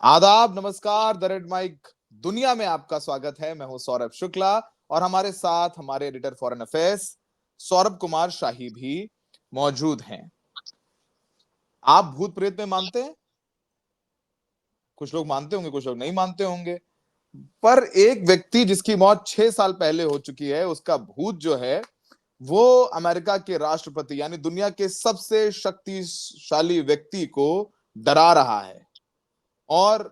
आदाब, नमस्कार। The red mic दुनिया में आपका स्वागत है। मैं हूं सौरभ शुक्ला और हमारे साथ हमारे editor foreign affairs Saurabh Kumar Shahi भी मौजूद हैं। आप भूत प्रेत में मानते हैं? कुछ लोग मानते होंगे, कुछ लोग नहीं मानते होंगे। पर एक व्यक्ति जिसकी मौत 6 साल पहले हो चुकी है, उसका भूत जो है वो अमेरिका के राष्ट्रपति यानी दुनिया के सबसे शक्तिशाली व्यक्ति को डरा रहा है। और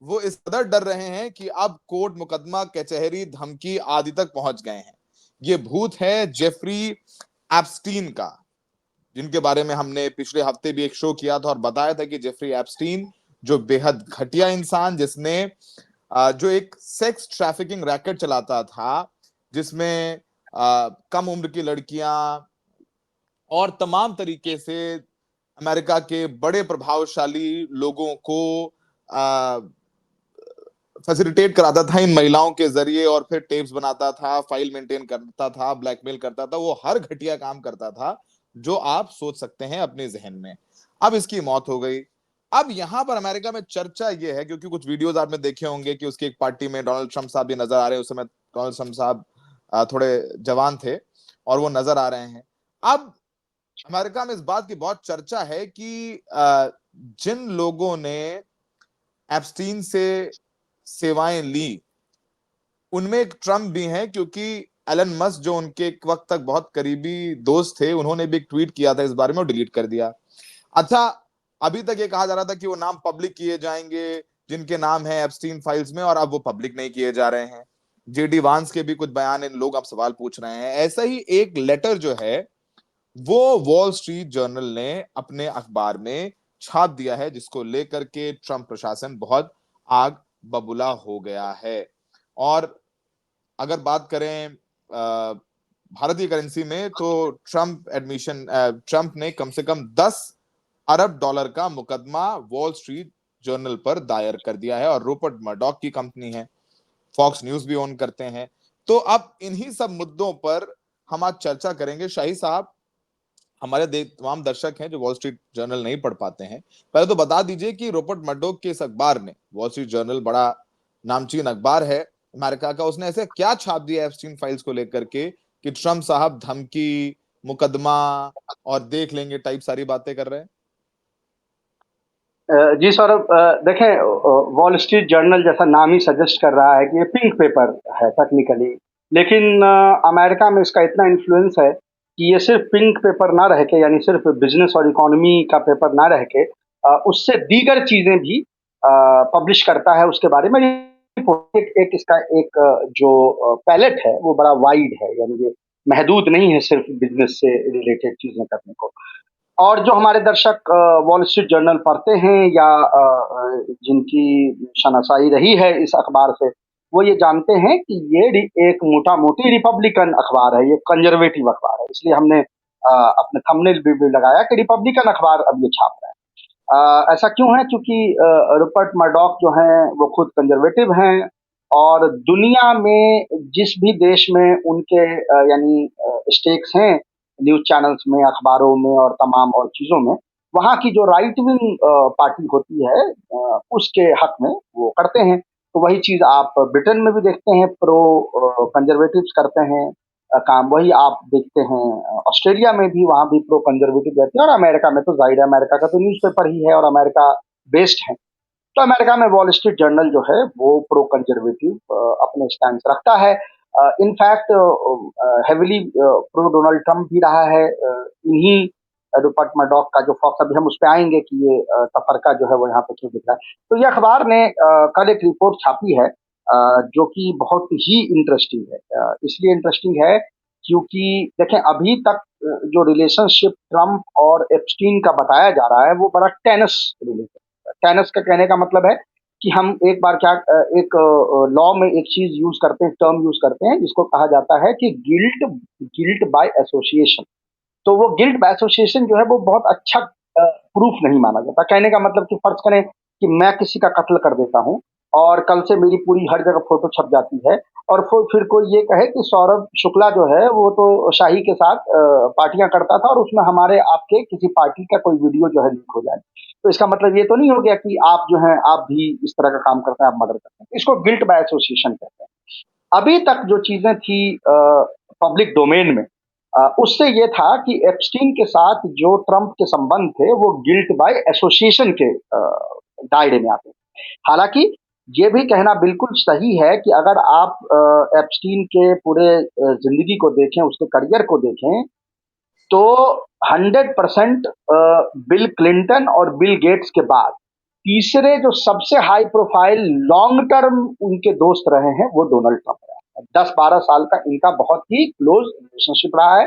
वो इस कदर डर रहे हैं कि अब कोर्ट मुकदमा कचहरी धमकी आदि तक पहुंच गए हैं। ये भूत है जेफरी एप्स्टीन का, जिनके बारे में हमने पिछले हफ्ते भी एक शो किया था और बताया था कि जेफरी एप्स्टीन जो बेहद घटिया इंसान, जिसने जो एक सेक्स ट्रैफिकिंग रैकेट चलाता था, जिसमें कम उम्र की लड़कियां और तमाम तरीके से अमेरिका के बड़े प्रभावशाली लोगों को फैसिलिटेट कराता था इन महिलाओं के जरिए, और फिर टेप्स बनाता था, फाइल मेंटेन करता था, ब्लैकमेल करता था। वो हर घटिया काम करता था जो आप सोच सकते हैं अपने जहन में। अब इसकी मौत हो गई। अब यहां पर अमेरिका में चर्चा ये है, क्योंकि कुछ वीडियोस आपने देखे होंगे कि उसकी एक पार्टी में डोनाल्ड ट्रंप साहब भी नजर आ रहे हैं। उस समय डोनाल्ड ट्रंप साहब थोड़े जवान थे और वो नजर आ रहे हैं। अब अमेरिका में इस बात की बहुत चर्चा है कि जिन लोगों ने एप्स्टीन से सेवाएं ली उनमें एक ट्रम्प भी हैं, क्योंकि एलन मस्क जो उनके एक वक्त तक बहुत करीबी दोस्त थे, उन्होंने भी एक ट्वीट किया था इस बारे में और डिलीट कर दिया। अच्छा, अभी तक ये कहा जा रहा था कि वो नाम पब्लिक किए जाएंगे जिनके नाम है एप्स्टीन फाइल्स में, और अब वो पब्लिक नहीं किए जा रहे हैं। जेडी वांस के भी कुछ बयान इन लोग अब सवाल पूछ रहे हैं। ऐसा ही एक लेटर जो है वो वॉल स्ट्रीट जर्नल ने अपने अखबार में छाप दिया है, जिसको लेकर के ट्रंप प्रशासन बहुत आग बबूला हो गया है। और अगर बात करें भारतीय करेंसी में, तो ट्रंप ने कम से कम 10 अरब डॉलर का मुकदमा वॉल स्ट्रीट जर्नल पर दायर कर दिया है, और रूपर्ट मर्डॉक की कंपनी है, फॉक्स न्यूज भी ओन करते हैं। तो अब इन्हीं सब मुद्दों पर हम आज चर्चा करेंगे। शाही साहब, हमारे तमाम दर्शक हैं जो वॉल स्ट्रीट जर्नल नहीं पढ़ पाते हैं, पहले तो बता दीजिए कि रॉबर्ट मर्डोक के इस अखबार ने, वॉल स्ट्रीट जर्नल बड़ा नामचीन अखबार है अमेरिका का, उसने ऐसे क्या छाप दिया एप्स्टीन फाइल्स को लेकर के कि ट्रंप साहब धमकी, मुकदमा और देख लेंगे टाइप सारी बातें कर रहे हैं? जी सौरभ, देखें, वॉल स्ट्रीट जर्नल जैसा नाम ही सजेस्ट कर रहा है कि ये पिंक पेपर है टेक्निकली। लेकिन अमेरिका में इसका इतना इन्फ्लुएंस है कि ये सिर्फ पिंक पेपर ना रह के, यानी सिर्फ बिजनेस और इकोनॉमी का पेपर ना रह के, उससे दीगर चीजें भी पब्लिश करता है। उसके बारे में एक इसका एक जो पैलेट है वो बड़ा वाइड है, यानी ये महदूद नहीं है सिर्फ बिजनेस से रिलेटेड चीजें करने को। और जो हमारे दर्शक वॉल स्ट्रीट जर्नल पढ़ते हैं या जिनकी शनासाई रही है इस अखबार से, वो ये जानते हैं कि ये एक मोटा मोटी रिपब्लिकन अखबार है, ये कंजर्वेटिव अखबार है। इसलिए हमने अपने थंबनेल भी लगाया कि रिपब्लिकन अखबार अब ये छाप रहा है। ऐसा क्यों है? क्योंकि रूपर्ट मर्डॉक जो हैं वो खुद कंजर्वेटिव हैं, और दुनिया में जिस भी देश में उनके यानी स्टेक्स हैं न्यूज़ चैनल्स में, अखबारों में और तमाम और चीज़ों में, वहाँ की जो राइट विंग पार्टी होती है उसके हक में वो करते हैं। तो वही चीज़ आप ब्रिटेन में भी देखते हैं, प्रो कंजर्वेटिव्स करते हैं काम। वही आप देखते हैं ऑस्ट्रेलिया में भी, वहाँ भी प्रो कंजर्वेटिव रहते हैं। और अमेरिका में तो ज़ाहिर है, अमेरिका का तो न्यूज़पेपर ही है और अमेरिका बेस्ड है। तो अमेरिका में वॉल स्ट्रीट जर्नल जो है वो प्रो कंजर्वेटिव अपने स्टैंड रखता है। In fact heavily pro Donald Trump भी रहा है। इन्हीं रूपर्ट मर्डॉक का जो फॉक्स, अभी हम उस पर आएंगे कि ये तफरका जो है वो यहाँ पे क्यों दिख रहा है। तो ये अखबार ने कल एक रिपोर्ट छापी है जो कि बहुत ही इंटरेस्टिंग है। इसलिए इंटरेस्टिंग है क्योंकि देखें, अभी तक जो रिलेशनशिप ट्रंप और एप्स्टीन का बताया जा रहा है वो बड़ा टेनस रिलेशन। टेनस का कहने का मतलब है कि हम एक बार क्या, एक लॉ में एक चीज यूज करते हैं, टर्म यूज करते हैं जिसको कहा जाता है कि गिल्ट गिल्ट बाय एसोसिएशन। तो वो गिल्ट बाय एसोसिएशन जो है वो बहुत अच्छा प्रूफ नहीं माना जाता। कहने का मतलब कि फर्ज करें कि मैं किसी का कत्ल कर देता हूँ और कल से मेरी पूरी हर जगह फोटो छप जाती है और फिर कोई ये कहे कि सौरभ शुक्ला जो है वो तो शाही के साथ पार्टियां करता था और उसमें हमारे आपके किसी पार्टी का कोई वीडियो जो है लीक हो जाए। तो इसका मतलब ये तो नहीं हो गया कि आप जो है आप भी इस तरह का काम करते हैं, आप मर्डर करते हैं। इसको गिल्ट बाय एसोसिएशन कहते हैं। अभी तक जो चीजें थी पब्लिक डोमेन में, उससे ये था कि एप्स्टीन के साथ जो ट्रंप के संबंध थे वो गिल्ट बाय एसोसिएशन के दायरे में आते थे। हालांकि ये भी कहना बिल्कुल सही है कि अगर आप एप्स्टीन के पूरे जिंदगी को देखें, उसके करियर को देखें, तो 100% बिल क्लिंटन और बिल गेट्स के बाद तीसरे जो सबसे हाई प्रोफाइल लॉन्ग टर्म उनके दोस्त रहे हैं वो डोनाल्ड ट्रंप रहे हैं। 10-12 साल का इनका बहुत ही क्लोज रिलेशनशिप रहा है।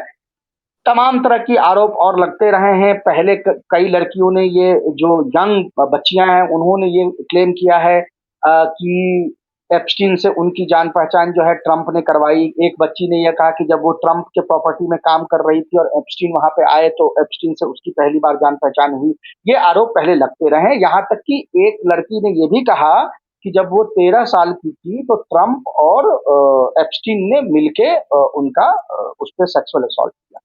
तमाम तरह की आरोप और लगते रहे हैं। पहले कई लड़कियों ने ये, जो यंग बच्चियां हैं, उन्होंने ये क्लेम किया है कि एप्स्टीन से उनकी जान पहचान जो है ट्रंप ने करवाई। एक बच्ची ने यह कहा कि जब वो ट्रंप के प्रॉपर्टी में काम कर रही थी और एप्स्टीन वहां पे आए तो एप्स्टीन से उसकी पहली बार जान पहचान हुई। ये आरोप पहले लगते रहे। यहाँ तक कि एक लड़की ने ये भी कहा कि जब वो 13 साल की थी तो ट्रंप और एप्स्टीन ने मिलके उनका उस पर सेक्सुअल असॉल्ट किया।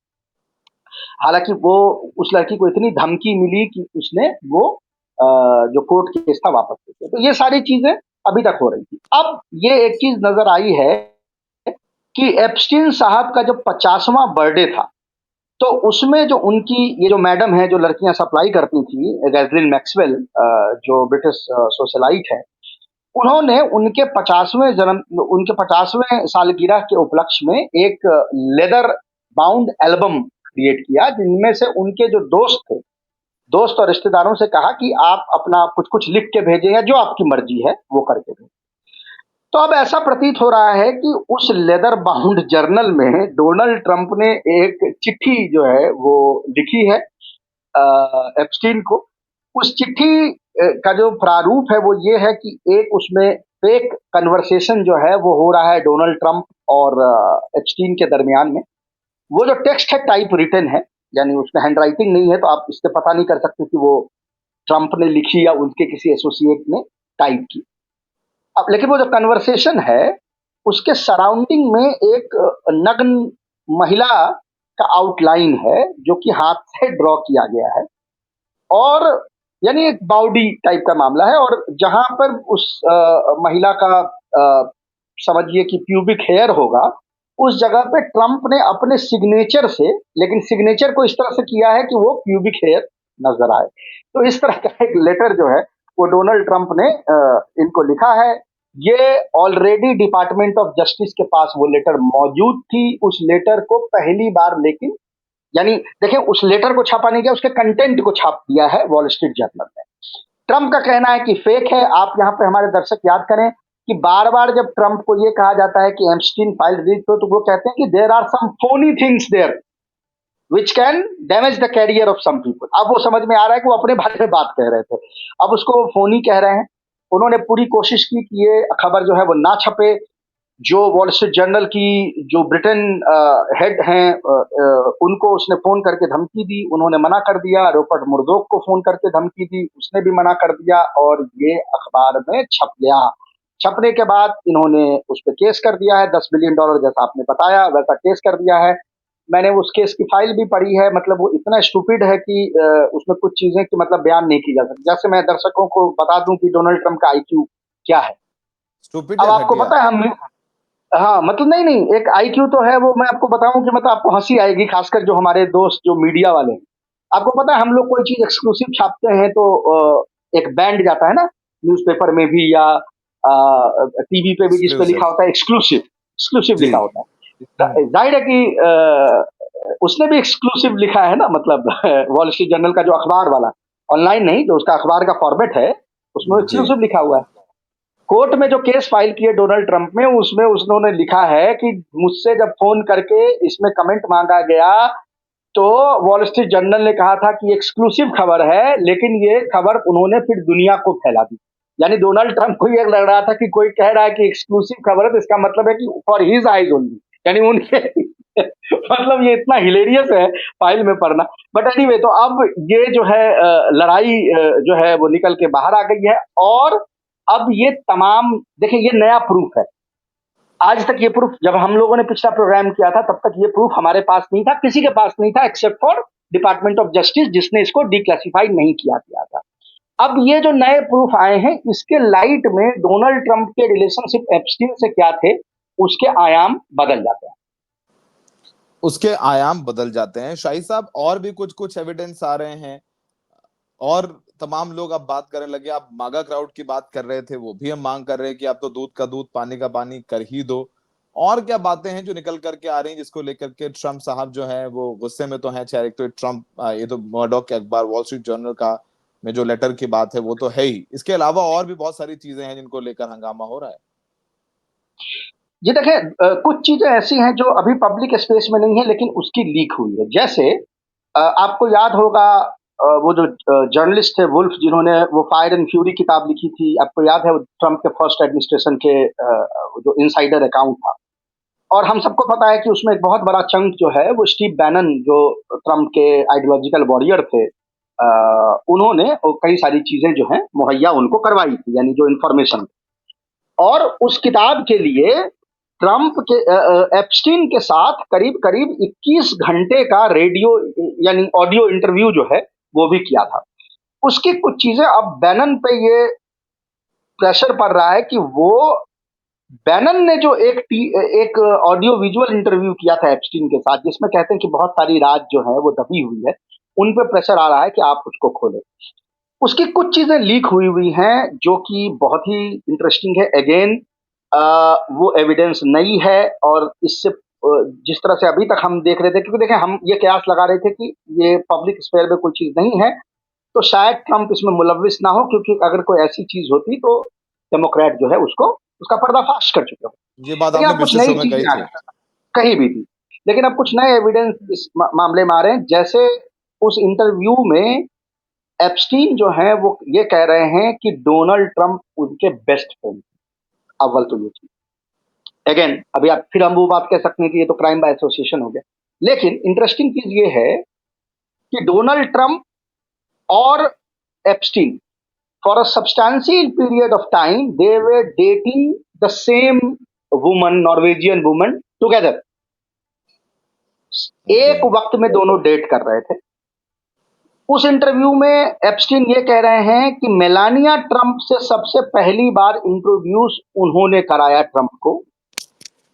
हालांकि वो, उस लड़की को इतनी धमकी मिली कि उसने वो जो कोर्ट केस था वापस ले लिया। तो ये सारी चीजें अभी तक हो रही थी। अब ये एक चीज नजर आई है कि एप्स्टीन साहब का जब 50वां बर्थडे था, तो उसमें जो उनकी ये जो मैडम है, जो लड़कियां सप्लाई करती थी, गैजलिन मैक्सवेल, जो ब्रिटिश सोशलाइट है, उन्होंने उनके 50वें सालगिरह के उपलक्ष्य में एक लेदर बाउंड एल्बम क्रिएट किया, जिनमें से उनके जो दोस्त और रिश्तेदारों से कहा कि आप अपना कुछ कुछ लिख के भेजें या जो आपकी मर्जी है वो करके भेजें। तो अब ऐसा प्रतीत हो रहा है कि उस लेदर बाउंड जर्नल में डोनाल्ड ट्रंप ने एक चिट्ठी जो है वो लिखी है एप्स्टीन को। उस चिट्ठी का जो प्रारूप है वो ये है कि एक उसमें फेक कन्वर्सेशन जो है वो हो रहा है डोनाल्ड ट्रंप और एप्स्टीन के दरमियान में। वो जो टेक्स्ट है टाइप रिटन है, यानी उसमें हैंड राइटिंग नहीं है, तो आप इससे पता नहीं कर सकते कि वो ट्रंप ने लिखी या उनके किसी एसोसिएट ने टाइप की। अब लेकिन वो जो कन्वर्सेशन है उसके सराउंडिंग में एक नग्न महिला का आउटलाइन है जो कि हाथ से ड्रॉ किया गया है, और यानी एक बाउडी टाइप का मामला है। और जहां पर उस महिला का समझिए कि प्यूबिक हेयर होगा, उस जगह पे ट्रंप ने अपने सिग्नेचर से, लेकिन सिग्नेचर को इस तरह से किया है कि वो प्यूबिक हेयर नजर आए। तो इस तरह का एक लेटर जो है वो डोनाल्ड ट्रंप ने इनको लिखा है। ये ऑलरेडी डिपार्टमेंट ऑफ जस्टिस के पास वो लेटर मौजूद थी। उस लेटर को पहली बार, लेकिन यानी देखिए, उस लेटर को छापा नहीं गया, उसके कंटेंट को छाप दिया है वॉल स्ट्रीट जर्नल में। ट्रंप का कहना है कि फेक है। आप यहाँ पे हमारे दर्शक याद करें कि बार बार जब ट्रंप को ये कहा जाता है कि एप्स्टीन फाइल लीक हो, तो वो कहते हैं कि there are some phoney things there which can damage the career of some people. अब वो समझ में आ रहा है कि वो अपने बारे में बात कह रहे थे, अब उसको वो फोनी कह रहे हैं। उन्होंने पूरी कोशिश की कि ये खबर जो है वो ना छपे। जो वॉल स्ट्रीट जर्नल की जो ब्रिटेन हेड हैं, उनको उसने फोन करके धमकी दी, उन्होंने मना कर दिया। रूपर्ट मुर्डोक को फोन करके धमकी दी, उसने भी मना कर दिया, और ये अखबार में छप गया। छपने के बाद इन्होंने उस पर केस कर दिया है। $10 बिलियन, जैसा आपने बताया वैसा केस कर दिया है। मैंने उस केस की फाइल भी पढ़ी है। मतलब वो इतना स्टूपिड है कि उसमें कुछ चीजें की मतलब बयान नहीं की जा सकती। जैसे मैं दर्शकों को बता दूं कि डोनाल्ड ट्रंप का आईक्यू क्या है। स्टूपिड अब या आपको घटिया? पता है, हम, हाँ, मतलब नहीं नहीं, एक आईक्यू तो है, वो मैं आपको बताऊं कि मतलब आपको हंसी आएगी, खासकर जो हमारे दोस्त जो मीडिया वाले हैं। आपको पता है, हम लोग कोई चीज एक्सक्लूसिव छापते हैं तो एक बैंड जाता है ना, न्यूज़पेपर में भी या टीवी पे भी, जिस पे लिखा एक्सक्लूसिव। होता है एक्सक्लूसिव, एक्सक्लूसिव जी। लिखा होता हम्म। है। जाहिर है कि उसने भी एक्सक्लूसिव लिखा है ना, मतलब वॉल स्ट्रीट जर्नल का जो अखबार वाला, ऑनलाइन नहीं, जो उसका अखबार का फॉर्मेट है, उसमें जी। एक्सक्लूसिव लिखा हुआ है। कोर्ट में जो केस फाइल किए डोनाल्ड ट्रंप में, उसमें उन्होंने लिखा है कि मुझसे जब फोन करके इसमें कमेंट मांगा गया, तो वॉल स्ट्रीट जर्नल ने कहा था कि एक्सक्लूसिव खबर है, लेकिन ये खबर उन्होंने फिर दुनिया को फैला दी। यानी डोनाल्ड ट्रंप को ये लग रहा था कि कोई कह रहा है कि एक्सक्लूसिव खबर है, तो इसका मतलब है कि फॉर हिज आइज ओनली, यानी उनके मतलब ये इतना हिलेरियस है फाइल में पढ़ना। बट एनीवे, तो अब ये जो है लड़ाई जो है वो निकल के बाहर आ गई है। और अब ये तमाम, देखिए, ये नया प्रूफ है। आज तक ये प्रूफ, जब हम लोगों ने पिछला प्रोग्राम किया था तब तक ये प्रूफ हमारे पास नहीं था, किसी के पास नहीं था except for department of justice, जिसने इसको डिक्लासिफाई नहीं किया गया था। अब ये जो नए प्रूफ आए हैं, इसके लाइट में डोनाल्ड ट्रंप के रिलेशनशिप एप्स्टीन से क्या थे, उसके आयाम बदल जाते हैं। उसके आयाम बदल जाते हैं शाही साहब। और भी कुछ कुछ एविडेंस आ रहे हैं और तमाम लोग अब बात करने लगे। आप मागा क्राउड की बात कर रहे थे, वो भी हम मांग कर रहे हैं कि आप तो दूध का दूध पानी का पानी कर ही दो। और क्या बातें हैं जो निकल करके आ रही हैं जिसको लेकर के ट्रंप साहब जो है वो गुस्से में तो हैं। चाहे एक तो ट्रंप, ये तो मर्डॉक के अखबार वॉल स्ट्रीट जर्नल का में जो लेटर की बात है वो तो है ही, इसके अलावा और भी बहुत सारी चीजें हैं जिनको लेकर हंगामा हो रहा है। जी देखिए, कुछ चीजें ऐसी हैं जो अभी पब्लिक स्पेस में नहीं है लेकिन उसकी लीक हुई है। जैसे आपको याद होगा, वो जो जर्नलिस्ट थे वुल्फ, जिन्होंने वो फायर एंड फ्यूरी किताब लिखी थी, आपको याद है वो ट्रंप के फर्स्ट एडमिनिस्ट्रेशन के जो इनसाइडर अकाउंट था। और हम सबको पता है कि उसमें एक बहुत बड़ा चंक जो है वो स्टीव बैनन, जो ट्रंप के आइडियोलॉजिकल वॉरियर थे, उन्होंने वो कई सारी चीजें जो हैं मुहैया उनको करवाई थी, यानी जो इन्फॉर्मेशन। और उस किताब के लिए ट्रंप के एप्स्टीन के साथ करीब करीब 21 घंटे का रेडियो यानी ऑडियो इंटरव्यू जो है वो भी किया था। उसकी कुछ चीजें अब बैनन पे ये प्रेशर पड़ रहा है कि वो, बैनन ने जो एक ऑडियो विजुअल इंटरव्यू किया था एप्स्टीन के साथ, जिसमें कहते हैं कि बहुत सारी राज जो है वो दबी हुई है, उन पे प्रेशर आ रहा है कि आप उसको खोलें। उसकी कुछ चीजें लीक हुई हुई हैं जो कि बहुत ही इंटरेस्टिंग है। अगेन, वो एविडेंस नई है, और इससे जिस तरह से अभी तक हम देख रहे थे, क्योंकि देखें हम ये कयास लगा रहे थे कि ये पब्लिक स्फेयर में कोई चीज नहीं है, तो शायद ट्रंप इसमें मुलविस ना हो, क्योंकि अगर कोई ऐसी चीज होती तो डेमोक्रेट जो है उसको उसका पर्दाफाश कर चुके हो। ये बात लेकिन आपने अब कुछ पिछले शो नई में कही चीजें आ थी। रही हैं, कहीं भी थी। लेकिन अब कुछ नए एविडेंस इस मामले में आ रहे हैं। जैसे उस इंटरव्यू में एप्स्टीन जो है वो ये कह रहे हैं कि डोनाल्ड ट्रंप उनके बेस्ट फ्रेंड। अव्वल तो ये चीज, अगेन अभी आप फिर हम वो बात कह सकते हैं कि ये तो क्राइम बाय एसोसिएशन हो गया। लेकिन इंटरेस्टिंग चीज ये है कि डोनाल्ड ट्रंप और Epstein, for a substantial period of time, they were dating the same woman, Norwegian woman, together. Okay. एक वक्त में दोनों डेट कर रहे थे। उस इंटरव्यू में एप्स्टीन ये कह रहे हैं कि मेलानिया ट्रंप से सबसे पहली बार इंट्रोड्यूस उन्होंने कराया ट्रंप को।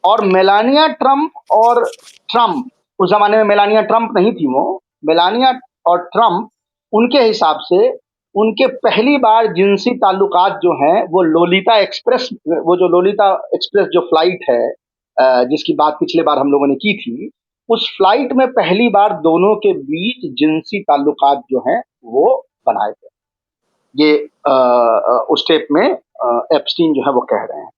और मेलानिया ट्रंप और ट्रंप, उस जमाने में मेलानिया ट्रंप नहीं थी, वो मेलानिया और ट्रंप, उनके हिसाब से उनके पहली बार जिनसी ताल्लुकात जो हैं वो लोलिता एक्सप्रेस, वो जो लोलिता एक्सप्रेस जो फ्लाइट है, जिसकी बात पिछले बार हम लोगों ने की थी, उस फ्लाइट में पहली बार दोनों के बीच जिनसी ताल्लुकात जो हैं वो बनाए गए। ये उस टेप में एप्स्टीन जो है वो कह रहे हैं।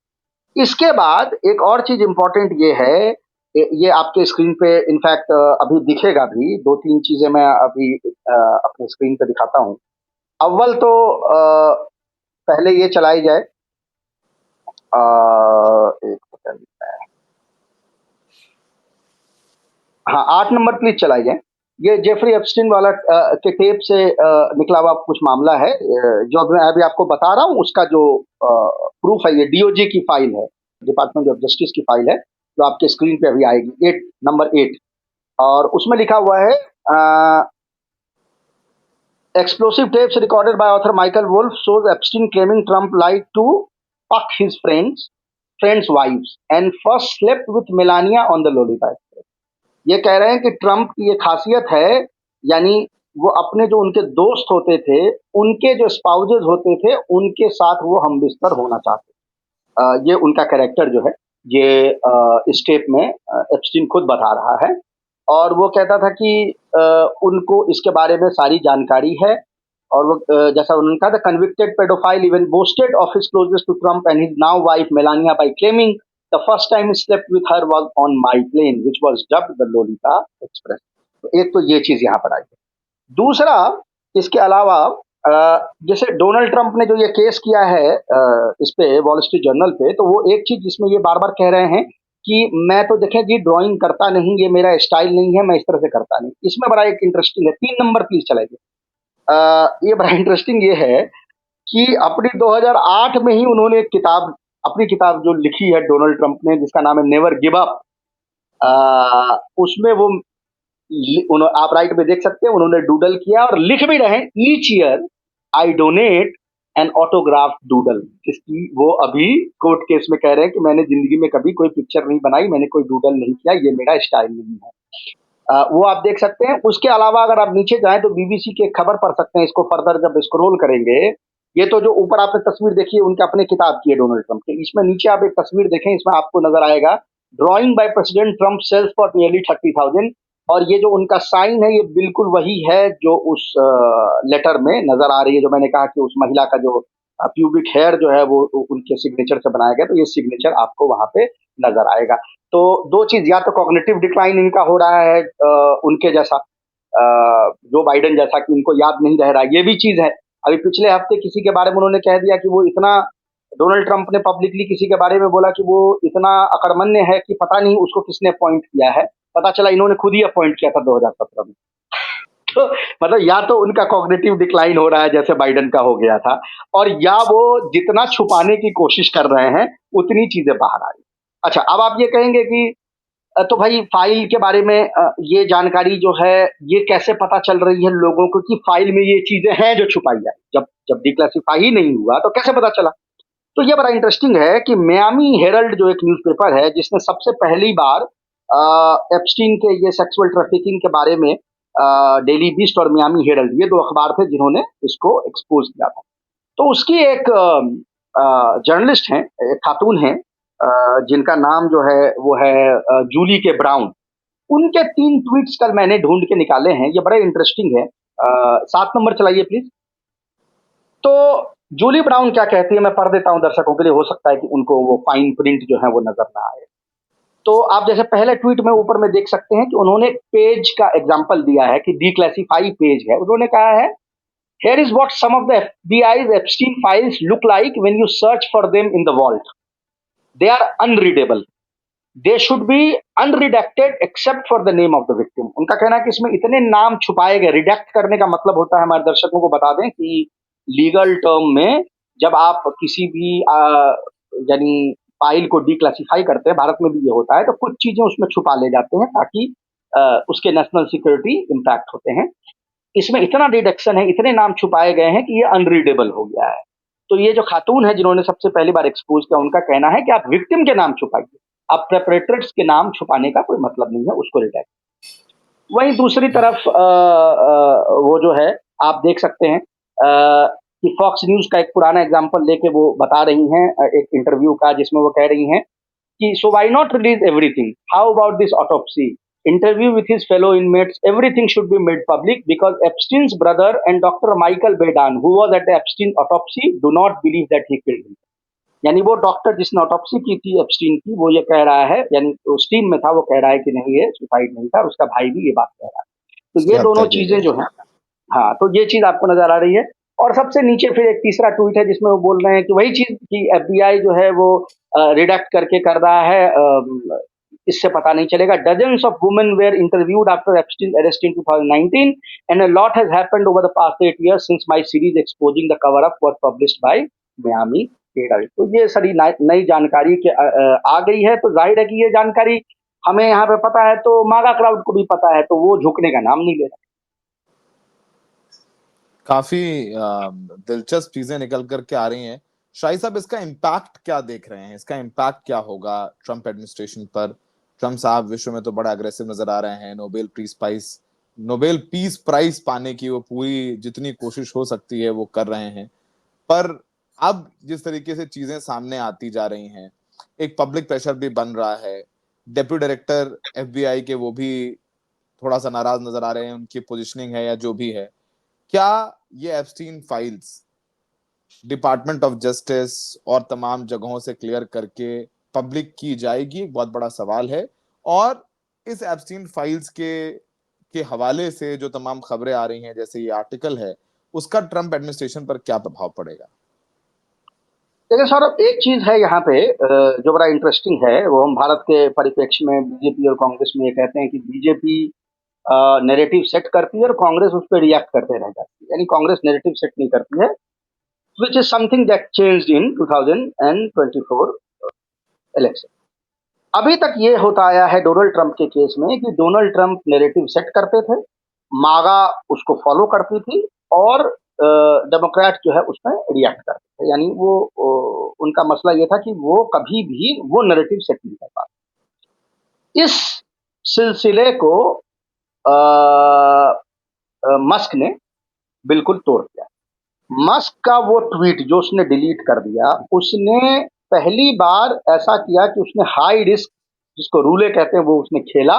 इसके बाद एक और चीज इंपॉर्टेंट ये है, ये आपके स्क्रीन पे इनफैक्ट अभी दिखेगा भी, दो तीन चीजें मैं अभी अपने स्क्रीन पे दिखाता हूँ। अव्वल तो पहले ये चलाई जाए, एक सेकंड, हाँ 8 नंबर प्लीज चलाई जाए। ये जेफरी एप्स्टीन वाला के टेप से निकला हुआ कुछ मामला है, जो मैं अभी आपको बता रहा हूँ उसका जो प्रूफ है, ये डीओजी की फाइल है, डिपार्टमेंट ऑफ जस्टिस की फाइल है, जो आपके स्क्रीन पे अभी आएगी, 8 नंबर 8। और उसमें लिखा हुआ है, explosive tapes recorded by author Michael Wolff shows Epstein claiming Trump like to fuck his friends wives and first slept with Melania on the Lolita Express। ये कह रहे हैं कि ट्रंप की ये खासियत है, यानी वो अपने जो उनके दोस्त होते थे, उनके जो स्पाउजेज होते थे, उनके साथ वो हम बिस्तर होना चाहते। ये उनका कैरेक्टर जो है, ये इस टेप में एप्स्टीन खुद बता रहा है। और वो कहता था कि उनको इसके बारे में सारी जानकारी है। और वो जैसा उन्होंने कहा था, convicted paedophile even boasted of his closest to Trump and his now wife Melania by claiming the first time he slept with her was on my plane which was dubbed the Lolita Express. तो एक तो ये चीज यहाँ पर आई है। दूसरा, इसके अलावा जैसे डोनाल्ड ट्रंप ने जो ये केस किया है इस पे वॉल स्ट्रीट जर्नल पे, तो वो एक चीज जिसमें ये बार बार कह रहे हैं कि मैं तो देखें जी ड्राइंग करता नहीं, ये मेरा स्टाइल नहीं है, मैं इस तरह से करता नहीं। इसमें बड़ा एक इंटरेस्टिंग है, 3 नंबर प्लीज चलाइए। ये बड़ा इंटरेस्टिंग ये है कि अपनी 2008 में ही उन्होंने एक किताब अपनी किताब जो लिखी है डोनाल्ड ट्रंप ने, जिसका नाम है नेवर गिव अप, उसमें वो आप राइट में देख सकते हैं, उन्होंने डूडल किया और लिख भी रहे हैं, each year I donate an autograph doodle. इसकी वो अभी कोर्ट केस में कह रहे हैं कि मैंने जिंदगी में कभी कोई पिक्चर नहीं बनाई, मैंने कोई डूडल नहीं किया, ये मेरा स्टाइल नहीं है। वो आप देख सकते हैं। उसके अलावा अगर आप नीचे जाएं तो बीबीसी की एक खबर पढ़ सकते हैं, इसको फर्दर जब स्क्रॉल करेंगे। ये तो जो ऊपर आपने तस्वीर देखी है उनके अपने किताब की है डोनाल्ड ट्रंप की, इसमें नीचे आप एक तस्वीर देखें, इसमें आपको नजर आएगा drawing by President Trump sells for nearly 30,000। और ये जो उनका साइन है ये बिल्कुल वही है जो उस लेटर में नजर आ रही है, जो मैंने कहा कि उस महिला का जो प्यूबिक हेयर जो है वो उनके सिग्नेचर से बनाया गया, तो ये सिग्नेचर आपको वहां पे नजर आएगा। तो दो चीज, या तो कॉग्निटिव डिक्लाइन इनका हो रहा है उनके जैसा, जो बाइडेन जैसा कि इनको याद नहीं रह रहा, ये भी चीज है। अभी पिछले हफ्ते किसी के बारे में उन्होंने कह दिया कि वो इतना, डोनाल्ड ट्रंप ने पब्लिकली किसी के बारे में बोला कि वो इतना अकड़मन्य है कि पता नहीं उसको किसने अपॉइंट किया है, पता चला इन्होंने खुद ही अपॉइंट किया था 2017 में। तो मतलब या तो उनका कॉग्निटिव डिक्लाइन हो रहा है जैसे बाइडेन का हो गया था, और या वो जितना छुपाने की कोशिश कर रहे हैं उतनी चीजें बाहर आ रही। अच्छा, अब आप ये कहेंगे कि तो भाई फाइल के बारे में ये जानकारी जो है ये कैसे पता चल रही है लोगों को कि फाइल में ये चीजें हैं जो छुपाई जाए, जब जब डिक्लासिफाई ही नहीं हुआ तो कैसे पता चला? तो ये बड़ा इंटरेस्टिंग है कि मियामी हेरल्ड जो एक न्यूज़पेपर है जिसने सबसे पहली बार एप्स्टीन के ये सेक्सुअल ट्रैफिकिंग के बारे में, डेली बीस्ट और मियामी हेरल्ड ये दो अखबार थे जिन्होंने इसको एक्सपोज किया था। तो उसकी एक जर्नलिस्ट हैं, एक खातून हैं, जिनका नाम जो है वो है जूली के ब्राउन। उनके 3 ट्वीट्स कल मैंने ढूँढ के निकाले हैं, ये बड़े इंटरेस्टिंग है। 7 नंबर चलाइए प्लीज़। तो जूली ब्राउन क्या कहती है, मैं पढ़ देता हूँ दर्शकों के लिए, हो सकता है कि उनको वो फाइन प्रिंट जो है वो नज़र ना आए। तो आप जैसे पहले ट्वीट में ऊपर में देख सकते हैं कि उन्होंने एक पेज का एग्जांपल दिया है कि डिक्लासिफाई पेज है। उन्होंने कहा है, "here is what some of the FBI's Epstein files look like when you search for them in the vault. They are unreadable. They should be unredacted except for the name of the victim." उनका कहना है कि इसमें इतने नाम छुपाए गए, रिडेक्ट करने का मतलब होता है, हमारे दर्शकों को बता दें कि लीगल टर्म में जब आप किसी भी यानी फाइल को डिक्लासिफाई करते हैं, भारत में भी ये होता है, तो कुछ चीजें उसमें छुपा ले जाते हैं ताकि उसके नेशनल सिक्योरिटी इम्पैक्ट होते हैं। इसमें इतना डिडक्शन है, इतने नाम छुपाए गए हैं कि ये अनरीडेबल हो गया है। तो ये जो खातून है जिन्होंने सबसे पहली बार एक्सपोज किया, उनका कहना है कि आप विक्टिम के नाम छुपाइए, अब परपेट्रेटर्स के नाम छुपाने का कोई मतलब नहीं है, उसको रिडेक्ट। वहीं दूसरी तरफ वो जो है आप देख सकते हैं कि फॉक्स न्यूज का एक पुराना एग्जांपल लेके वो बता रही हैं, एक इंटरव्यू का जिसमें वो कह रही हैं कि so why not release everything, how about this autopsy interview with his fellow inmates, everything should be made public because Epstein's brother and doctor Michael Baden who was at the Epstein autopsy do not believe that he killed him. यानी वो doctor जिसने autopsy की थी Epstein की, वो ये कह रहा है, यानी उस टीम में था, वो कह रहा है कि नहीं ये सुसाइड नहीं था, और उसका भाई भी ये बात कह रहा है। तो उसकी ये हत्या दोनों की चीजें गई जो है। है, हाँ, तो ये चीज आपको नजर आ रही है। और सबसे नीचे फिर एक तीसरा ट्वीट है जिसमें वो बोल रहे हैं कि वही चीज कि एफबीआई जो है वो रिडक्ट करके कर रहा है, इससे पता नहीं चलेगा। Dozens of women were interviewed after Epstein arrest in 2019 and a lot has happened over the past 8 years since my series exposing the cover up was published by Miami Herald। तो ये सारी नई जानकारी के आ गई है, तो जाहिर है कि ये जानकारी हमें यहाँ पे पता है, तो मागा क्राउड को भी पता है, तो वो झुकने का नाम नहीं ले रहा। काफी दिलचस्प चीजें निकल कर के आ रही हैं। शाही साहब, इसका इम्पैक्ट क्या देख रहे हैं? इसका इम्पैक्ट क्या होगा ट्रंप एडमिनिस्ट्रेशन पर? ट्रंप साहब विश्व में तो बड़ा अग्रेसिव नजर आ रहे हैं, नोबेल पीस प्राइज पाने की वो पूरी जितनी कोशिश हो सकती है वो कर रहे हैं। पर अब जिस तरीके से चीजें सामने आती जा रही हैं, एक पब्लिक प्रेशर भी बन रहा है। डेप्यूटी डायरेक्टर एफबीआई के वो भी थोड़ा सा नाराज नजर आ रहे हैं, उनकी पोजीशनिंग है या जो भी है। क्या ये Epstein files department of justice और तमाम जगहों से क्लियर करके पब्लिक की जाएगी? एक बहुत बड़ा सवाल है। और इस एप्स्टीन फाइल्स के हवाले से जो तमाम खबरें आ रही हैं, जैसे ये आर्टिकल है, उसका ट्रंप एडमिनिस्ट्रेशन पर क्या प्रभाव पड़ेगा? देखिए सौरभ, एक चीज है यहाँ पे जो बड़ा इंटरेस्टिंग है, वो हम भारत के परिप्रेक्ष्य में बीजेपी और कांग्रेस में ये कहते हैं कि बीजेपी नैरेटिव सेट करती है और कांग्रेस उस पर रिएक्ट करते रह जाती है। यानी कांग्रेस नैरेटिव सेट नहीं करती है, which is something that changed in 2024 election. अभी तक ये होता आया है डोनाल्ड ट्रंप के केस में कि डोनाल्ड ट्रंप नैरेटिव सेट करते थे, मागा उसको फॉलो करती थी और डेमोक्रेट जो है उसमें रिएक्ट करते थे। यानी वो उनका मसला ये था कि वो कभी भी वो नैरेटिव सेट नहीं कर पाते। इस सिलसिले को मस्क ने बिल्कुल तोड़ दिया। मस्क का वो ट्वीट जो उसने डिलीट कर दिया, उसने पहली बार ऐसा किया कि उसने हाई रिस्क, जिसको रूले कहते हैं, वो उसने खेला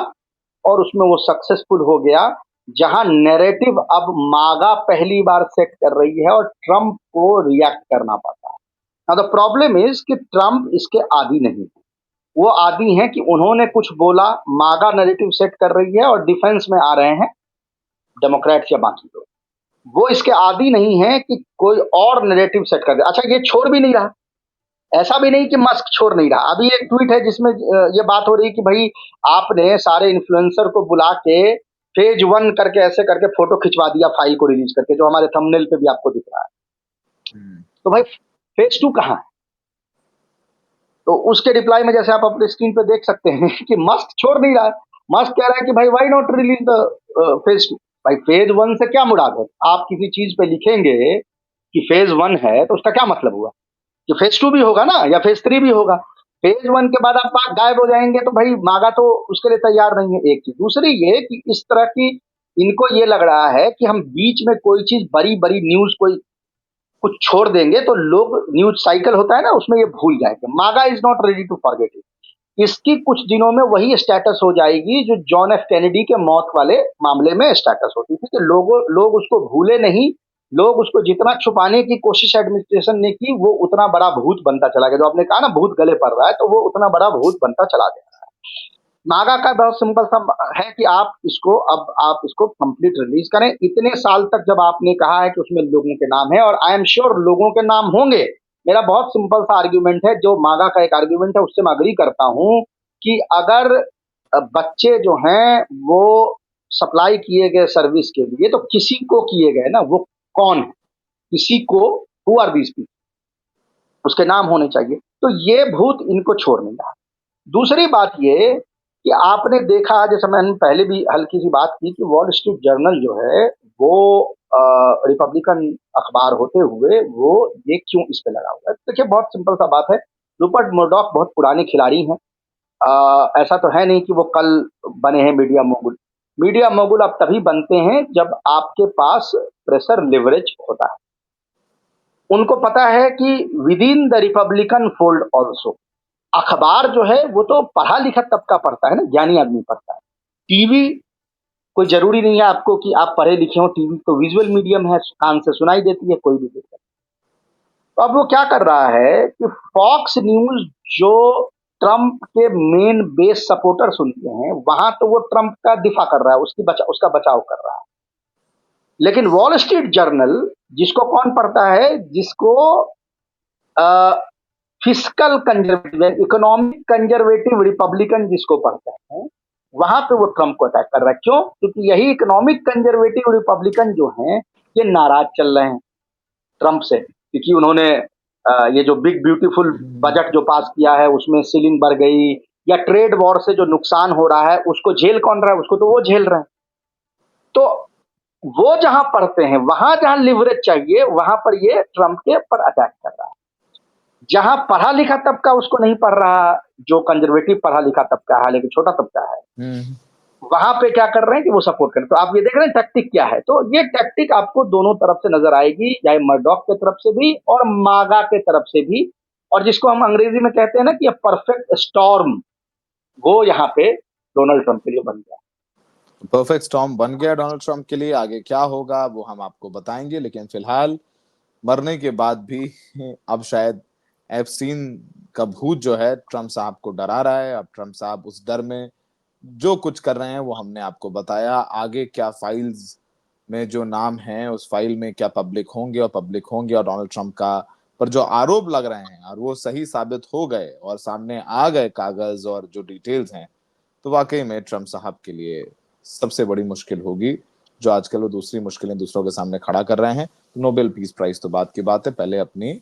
और उसमें वो सक्सेसफुल हो गया। जहां नैरेटिव अब मागा पहली बार सेट कर रही है और ट्रंप को रिएक्ट करना पड़ता है। नाउ द प्रॉब्लम इज कि ट्रंप इसके आदी नहीं है। वो आदी हैं कि उन्होंने कुछ बोला, मागा नैरेटिव सेट कर रही है और डिफेंस में आ रहे हैं डेमोक्रेट्स या बाकी लोग। वो इसके आदी नहीं है कि कोई और नैरेटिव सेट कर दे। अच्छा, ये छोड़ भी नहीं रहा, ऐसा भी नहीं कि मस्क छोड़ नहीं रहा। अभी एक ट्वीट है जिसमें ये बात हो रही है कि भाई आपने सारे इन्फ्लुएंसर को बुला के फेज 1 करके ऐसे करके फोटो खिंचवा दिया फाइल को रिलीज करके, जो हमारे थंबनेल पे भी आपको दिख रहा है। तो भाई फेज 2 कहाँ है? तो उसके रिप्लाई में जैसे आप अपने स्क्रीन पे देख सकते हैं कि मस्क छोड़ नहीं रहा है। मस्क कह रहा है कि भाई why not release the phase 2। भाई फेज 1 से क्या मुराद है? आप किसी चीज पे लिखेंगे कि फेज 1 है तो उसका क्या मतलब हुआ कि फेज 2 भी होगा ना, या फेज 3 भी होगा। फेज 1 के बाद आप गायब हो जाएंगे तो भाई मागा तो उसके लिए तैयार नहीं है। एक चीज, दूसरी ये कि इस तरह की इनको ये लग रहा है कि हम बीच में कोई चीज बड़ी बड़ी न्यूज कोई कुछ छोड़ देंगे तो लोग, न्यूज साइकिल होता है ना, उसमें ये भूल जाएंगे। MAGA is not ready to forget it. इसकी कुछ दिनों में वही स्टेटस हो जाएगी जो जॉन एफ कैनेडी के मौत वाले मामले में स्टेटस होती थी, कि लोग उसको भूले नहीं। लोग उसको जितना छुपाने की कोशिश एडमिनिस्ट्रेशन ने की, वो उतना बड़ा भूत बनता चला गया। जो आपने कहा ना भूत गले पड़ रहा है, तो वो उतना बड़ा भूत बनता चला गया। नागा का बहुत सिंपल सा है कि आप इसको कंप्लीट रिलीज करें। इतने साल तक जब आपने कहा है कि उसमें लोगों के नाम है, और आई एम श्योर लोगों के नाम होंगे। मेरा बहुत सिंपल सा आर्ग्यूमेंट है, जो मागा का एक आर्ग्यूमेंट है, उससे मैं अग्री करता हूं कि अगर बच्चे जो हैं वो सप्लाई किए गए सर्विस के लिए, तो किसी को किए गए ना, वो कौन है, किसी को, हु आर दीज पीपल, उसके नाम होने चाहिए। तो ये भूत इनको छोड़ नहीं रहा। दूसरी बात ये कि आपने देखा, जैसे मैंने पहले भी हल्की सी बात की, कि वॉल स्ट्रीट जर्नल जो है वो रिपब्लिकन अखबार होते हुए वो ये क्यों इस पे लगा हुआ है? देखिए बहुत सिंपल सा बात है। रूपर्ट मुर्डॉक बहुत पुराने खिलाड़ी हैं। ऐसा तो है नहीं कि वो कल बने हैं मीडिया मोगुल। मीडिया मोगुल अब तभी बनते हैं जब आपके पास प्रेशर लिवरेज होता है। उनको पता है कि with in the Republican fold also, अखबार जो है वो तो पढ़ा लिखा तबका पढ़ता है ना, ज्ञानी आदमी पढ़ता है। टीवी कोई जरूरी नहीं है आपको कि आप पढ़े लिखे हो, टीवी तो विजुअल मीडियम है, कान से सुनाई देती है, कोई भी देखता है। तो अब वो क्या कर रहा है कि फॉक्स न्यूज, जो ट्रंप के मेन बेस सपोर्टर सुनते हैं, वहां तो वो ट्रंप का दिफा कर रहा है, उसका बचाव कर रहा है। लेकिन वॉल स्ट्रीट जर्नल, जिसको कौन पढ़ता है? जिसको fiscal conservative, economic conservative Republican जिसको पढ़ते हैं, वहां पे वो ट्रंप को अटैक कर रहा है। क्यों? क्योंकि यही इकोनॉमिक कंजर्वेटिव रिपब्लिकन जो हैं, ये नाराज चल रहे हैं ट्रंप से, क्योंकि उन्होंने ये जो बिग ब्यूटीफुल बजट जो पास किया है उसमें सीलिंग बढ़ गई, या ट्रेड वॉर से जो नुकसान हो रहा है उसको झेल कौन रहा है? उसको तो वो झेल रहे हैं। तो वो जहां पढ़ते हैं, वहां जहां लिवरेज चाहिए, वहां पर ये ट्रंप के पर अटैक कर रहा है। जहां पढ़ा लिखा तबका उसको नहीं पढ़ रहा, जो कंजर्वेटिव पढ़ा लिखा तबका है लेकिन छोटा तबका है, वहां पे क्या कर रहे हैं कि वो सपोर्ट करें। तो आप ये देख रहे हैं टैक्टिक क्या है। तो ये टैक्टिक आपको दोनों तरफ से नजर आएगी, चाहे मर्डॉक के तरफ से भी और मागा के तरफ से भी। और जिसको हम अंग्रेजी में कहते हैं ना कि परफेक्ट स्टॉर्म, वो यहाँ पे डोनाल्ड ट्रंप के लिए बन गया। परफेक्ट स्टॉर्म बन गया डोनाल्ड ट्रंप के लिए। आगे क्या होगा वो हम आपको बताएंगे, लेकिन फिलहाल मरने के बाद भी अब शायद एप्स्टीन का भूत जो है ट्रंप साहब को डरा रहा है। अब ट्रंप साहब उस डर में जो कुछ कर रहे हैं वो हमने आपको बताया। आगे क्या फाइल्स में जो नाम है उस फाइल में क्या पब्लिक होंगे और डोनाल्ड ट्रंप का पर जो आरोप लग रहे हैं और वो सही साबित हो गए और सामने आ गए कागज और जो डिटेल्स हैं, तो वाकई में ट्रंप साहब के लिए सबसे बड़ी मुश्किल होगी जो आजकल वो दूसरी मुश्किलें दूसरों के सामने खड़ा कर रहे हैं। नोबेल पीस प्राइज तो बात की बात है, पहले अपनी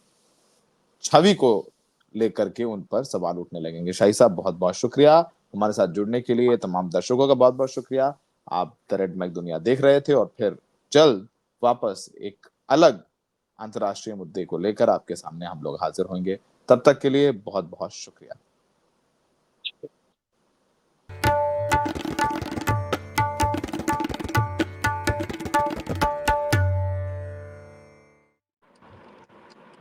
छवि को लेकर के उन पर सवाल उठने लगेंगे। शाही साहब बहुत बहुत शुक्रिया हमारे साथ जुड़ने के लिए। तमाम दर्शकों का बहुत बहुत शुक्रिया। आप द रेड मैक दुनिया देख रहे थे और फिर जल्द वापस एक अलग अंतर्राष्ट्रीय मुद्दे को लेकर आपके सामने हम लोग हाजिर होंगे। तब तक के लिए बहुत बहुत शुक्रिया।